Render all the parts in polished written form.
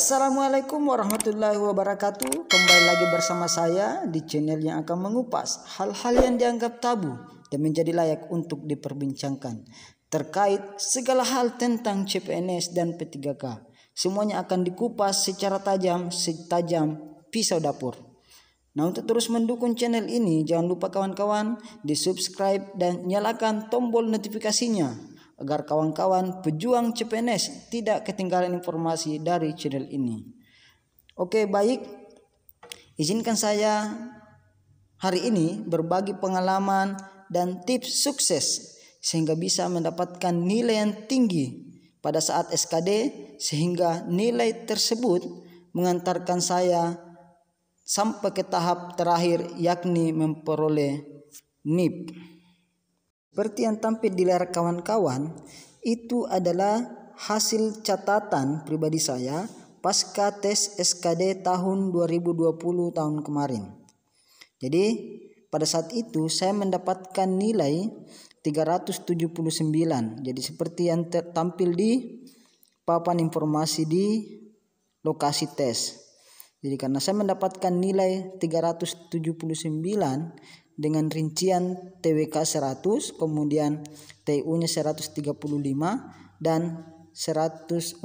Assalamualaikum warahmatullahi wabarakatuh. Kembali lagi bersama saya di channel yang akan mengupas hal-hal yang dianggap tabu dan menjadi layak untuk diperbincangkan terkait segala hal tentang CPNS dan P3K. Semuanya akan dikupas secara tajam, setajam pisau dapur. Nah, untuk terus mendukung channel ini, jangan lupa kawan-kawan di subscribe dan nyalakan tombol notifikasinya agar kawan-kawan pejuang CPNS tidak ketinggalan informasi dari channel ini. Oke, baik. Izinkan saya hari ini berbagi pengalaman dan tips sukses sehingga bisa mendapatkan nilai yang tinggi pada saat SKD, sehingga nilai tersebut mengantarkan saya sampai ke tahap terakhir, yakni memperoleh NIP. Seperti yang tampil di layar kawan-kawan, itu adalah hasil catatan pribadi saya pasca tes SKD tahun 2020 tahun kemarin. Jadi pada saat itu saya mendapatkan nilai 379. Jadi seperti yang tampil di papan informasi di lokasi tes. Jadi karena saya mendapatkan nilai 379 dengan rincian TWK 100, kemudian TU-nya 135 dan 144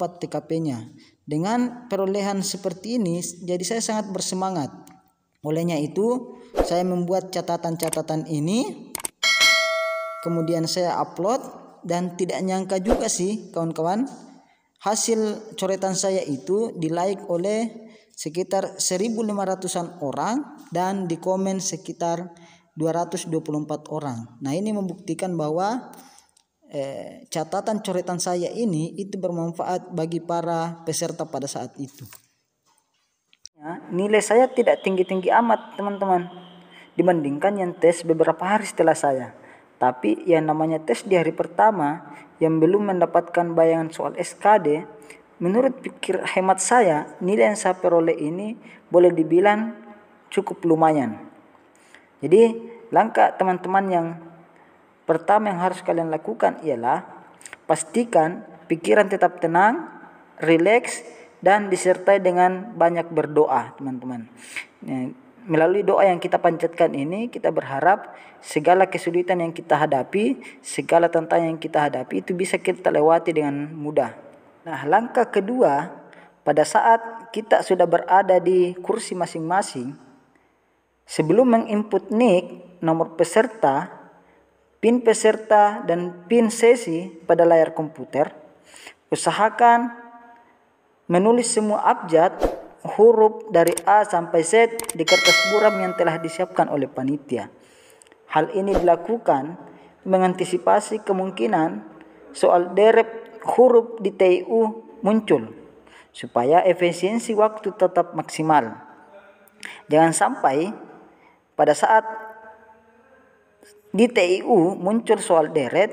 TKP-nya. Dengan perolehan seperti ini, jadi saya sangat bersemangat. Olehnya itu, saya membuat catatan-catatan ini, kemudian saya upload, dan tidak nyangka juga sih kawan-kawan, hasil coretan saya itu di-like oleh sekitar 1.500-an orang dan di komen sekitar 224 orang. Nah, ini membuktikan bahwa catatan coretan saya ini itu bermanfaat bagi para peserta pada saat itu. Ya, nilai saya tidak tinggi-tinggi amat teman-teman dibandingkan yang tes beberapa hari setelah saya. Tapi yang namanya tes di hari pertama yang belum mendapatkan bayangan soal SKD, menurut pikir hemat saya, nilai yang saya peroleh ini boleh dibilang cukup lumayan. Jadi langkah teman-teman yang pertama yang harus kalian lakukan ialah pastikan pikiran tetap tenang, rileks, dan disertai dengan banyak berdoa teman-teman. Melalui doa yang kita panjatkan ini, kita berharap segala kesulitan yang kita hadapi, segala tantangan yang kita hadapi itu bisa kita lewati dengan mudah. Nah, langkah kedua, pada saat kita sudah berada di kursi masing-masing, sebelum menginput NIK, nomor peserta, PIN peserta, dan PIN sesi pada layar komputer, usahakan menulis semua abjad huruf dari A sampai Z di kertas buram yang telah disiapkan oleh panitia. Hal ini dilakukan mengantisipasi kemungkinan soal deret huruf di TU muncul supaya efisiensi waktu tetap maksimal. Jangan sampai pada saat di TU muncul soal deret,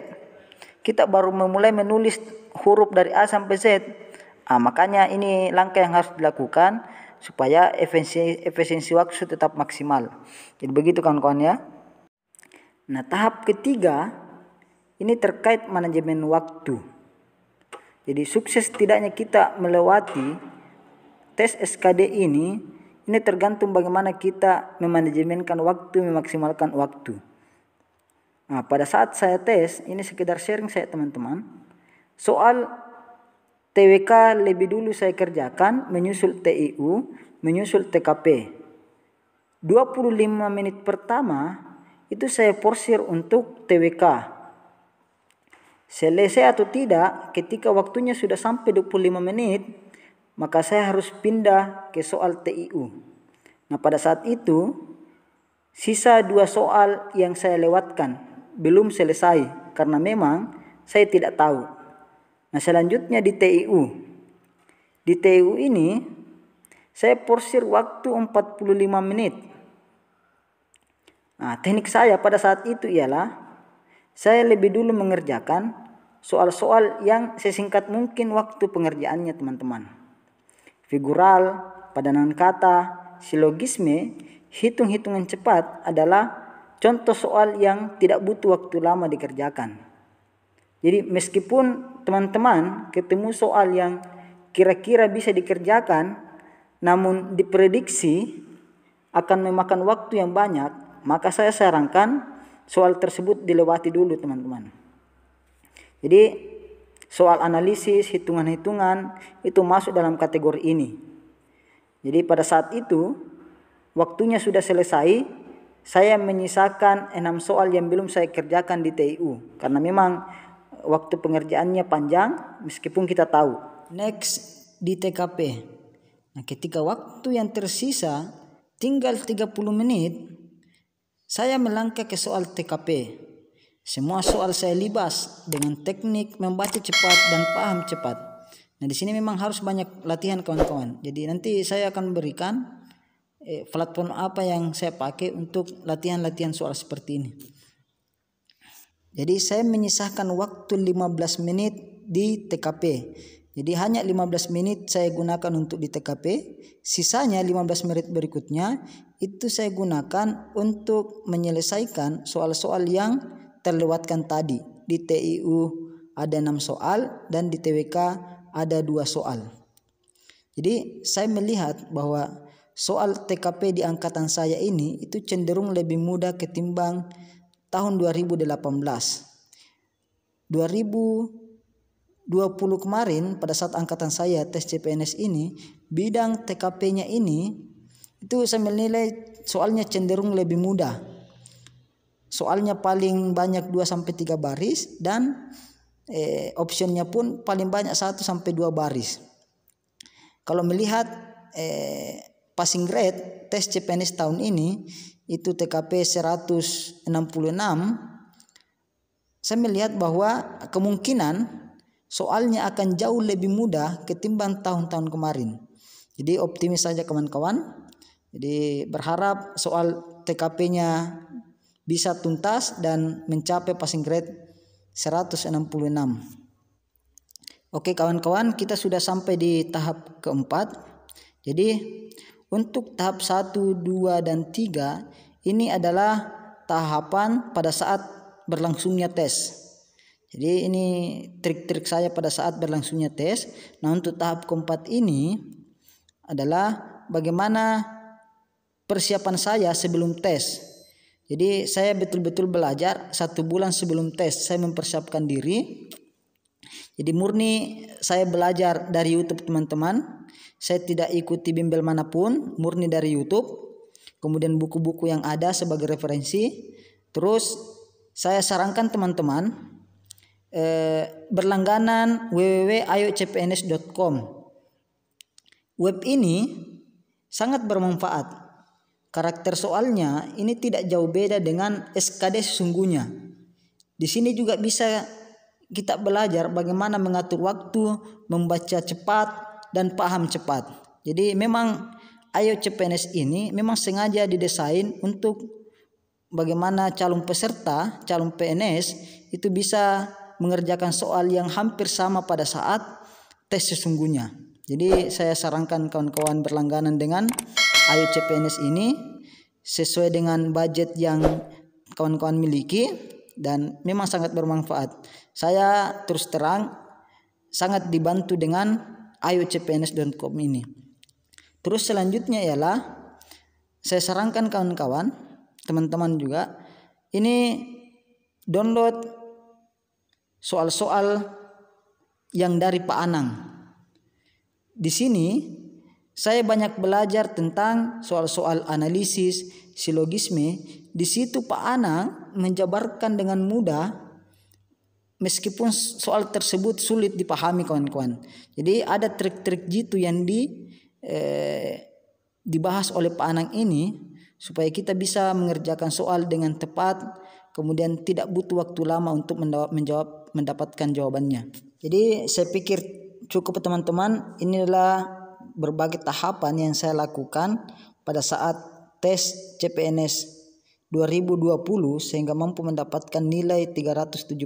kita baru memulai menulis huruf dari A sampai Z. Makanya ini langkah yang harus dilakukan supaya efisiensi waktu tetap maksimal. Jadi begitu kawan-kawan ya. Nah, tahap ketiga ini terkait manajemen waktu. Jadi sukses tidaknya kita melewati tes SKD ini tergantung bagaimana kita memanajemenkan waktu, memaksimalkan waktu. Nah, pada saat saya tes, ini sekedar sharing saya teman-teman, soal TWK lebih dulu saya kerjakan, menyusul TIU, menyusul TKP. 25 menit pertama itu saya porsir untuk TWK. Selesai atau tidak, ketika waktunya sudah sampai 25 menit, maka saya harus pindah ke soal TIU. Nah, pada saat itu, sisa 2 soal yang saya lewatkan, belum selesai, karena memang saya tidak tahu. Nah, selanjutnya di TIU. Di TIU ini, saya porsir waktu 45 menit. Nah, teknik saya pada saat itu ialah, saya lebih dulu mengerjakan soal-soal yang sesingkat mungkin waktu pengerjaannya teman-teman. Figural, padanan kata, silogisme, hitung-hitungan cepat adalah contoh soal yang tidak butuh waktu lama dikerjakan. Jadi meskipun teman-teman ketemu soal yang kira-kira bisa dikerjakan namun diprediksi akan memakan waktu yang banyak, maka saya sarankan soal tersebut dilewati dulu teman-teman. Jadi soal analisis, hitungan-hitungan itu masuk dalam kategori ini. Jadi pada saat itu waktunya sudah selesai, saya menyisakan 6 soal yang belum saya kerjakan di TIU karena memang waktu pengerjaannya panjang meskipun kita tahu. Next di TKP. Nah, ketika waktu yang tersisa tinggal 30 menit, saya melangkah ke soal TKP. Semua soal saya libas dengan teknik membaca cepat dan paham cepat. Nah, di sini memang harus banyak latihan kawan-kawan. Jadi nanti saya akan berikan platform apa yang saya pakai untuk latihan-latihan soal seperti ini. Jadi saya menyisakan waktu 15 menit di TKP. Jadi hanya 15 menit saya gunakan untuk di TKP, sisanya 15 menit berikutnya itu saya gunakan untuk menyelesaikan soal-soal yang terlewatkan tadi. Di TIU ada 6 soal dan di TWK ada 2 soal. Jadi saya melihat bahwa soal TKP di angkatan saya ini itu cenderung lebih mudah ketimbang tahun 2018. 2020 kemarin pada saat angkatan saya tes CPNS ini, bidang TKP-nya ini itu saya menilai soalnya cenderung lebih mudah. Soalnya paling banyak 2-3 baris dan optionnya pun paling banyak 1-2 baris. Kalau melihat passing grade tes CPNS tahun ini itu TKP 166, saya melihat bahwa kemungkinan soalnya akan jauh lebih mudah ketimbang tahun-tahun kemarin. Jadi optimis saja kawan-kawan. Jadi berharap soal TKP-nya bisa tuntas dan mencapai passing grade 166. Oke kawan-kawan, kita sudah sampai di tahap keempat. Jadi untuk tahap 1, 2, dan 3 ini adalah tahapan pada saat berlangsungnya tes. Jadi ini trik-trik saya pada saat berlangsungnya tes. Nah, untuk tahap keempat ini adalah bagaimana persiapan saya sebelum tes. Jadi saya betul-betul belajar 1 bulan sebelum tes. Saya mempersiapkan diri. Jadi murni saya belajar dari YouTube teman-teman. Saya tidak ikuti bimbel manapun, murni dari YouTube. Kemudian buku-buku yang ada sebagai referensi. Terus saya sarankan teman-teman berlangganan www.ayocpns.com. Web ini sangat bermanfaat. Karakter soalnya ini tidak jauh beda dengan SKD sesungguhnya. Di sini juga bisa kita belajar bagaimana mengatur waktu, membaca cepat dan paham cepat. Jadi memang Ayo CPNS ini memang sengaja didesain untuk bagaimana calon peserta, calon PNS itu bisa mengerjakan soal yang hampir sama pada saat tes sesungguhnya. Jadi saya sarankan kawan-kawan berlangganan dengan Ayo CPNS ini sesuai dengan budget yang kawan-kawan miliki dan memang sangat bermanfaat. Saya terus terang sangat dibantu dengan ayocpns.com ini. Terus selanjutnya ialah saya sarankan kawan-kawan, teman-teman juga ini download soal-soal yang dari Pak Anang. Di sini saya banyak belajar tentang soal-soal analisis, silogisme. Di situ Pak Anang menjabarkan dengan mudah meskipun soal tersebut sulit dipahami kawan-kawan. Jadi ada trik-trik jitu yang dibahas oleh Pak Anang ini supaya kita bisa mengerjakan soal dengan tepat, kemudian tidak butuh waktu lama untuk mendapatkan jawabannya. Jadi saya pikir cukup teman-teman. Inilah berbagai tahapan yang saya lakukan pada saat tes CPNS 2020 sehingga mampu mendapatkan nilai 379.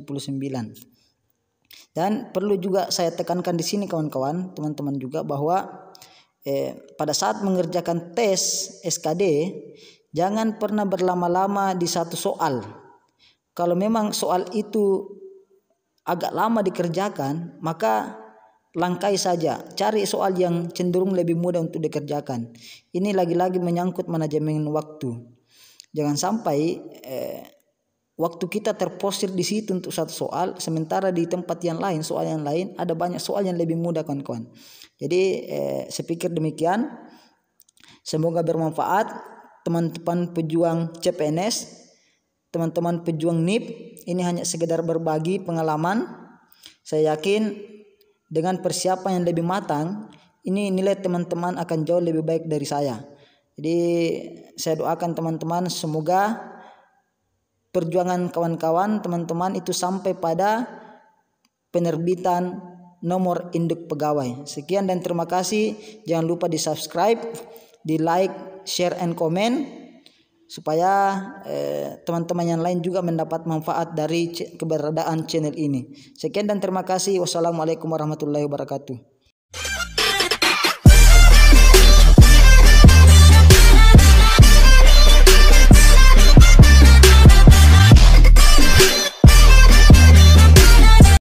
Dan perlu juga saya tekankan di sini kawan-kawan, teman-teman juga bahwa pada saat mengerjakan tes SKD jangan pernah berlama-lama di satu soal. Kalau memang soal itu agak lama dikerjakan, maka langkai saja, cari soal yang cenderung lebih mudah untuk dikerjakan. Ini lagi-lagi menyangkut manajemen waktu. Jangan sampai waktu kita terposir di situ untuk satu soal, sementara di tempat yang lain, soal yang lain ada banyak soal yang lebih mudah kawan-kawan. Jadi saya pikir demikian. Semoga bermanfaat teman-teman pejuang CPNS, teman-teman pejuang NIP. Ini hanya sekedar berbagi pengalaman. Saya yakin dengan persiapan yang lebih matang, ini nilai teman-teman akan jauh lebih baik dari saya. Jadi saya doakan teman-teman semoga perjuangan kawan-kawan teman-teman itu sampai pada penerbitan nomor induk pegawai. Sekian dan terima kasih. Jangan lupa di subscribe, di like, share, and comment supaya teman-teman yang lain juga mendapat manfaat dari keberadaan channel ini. Sekian dan terima kasih. Wassalamualaikum warahmatullahi wabarakatuh.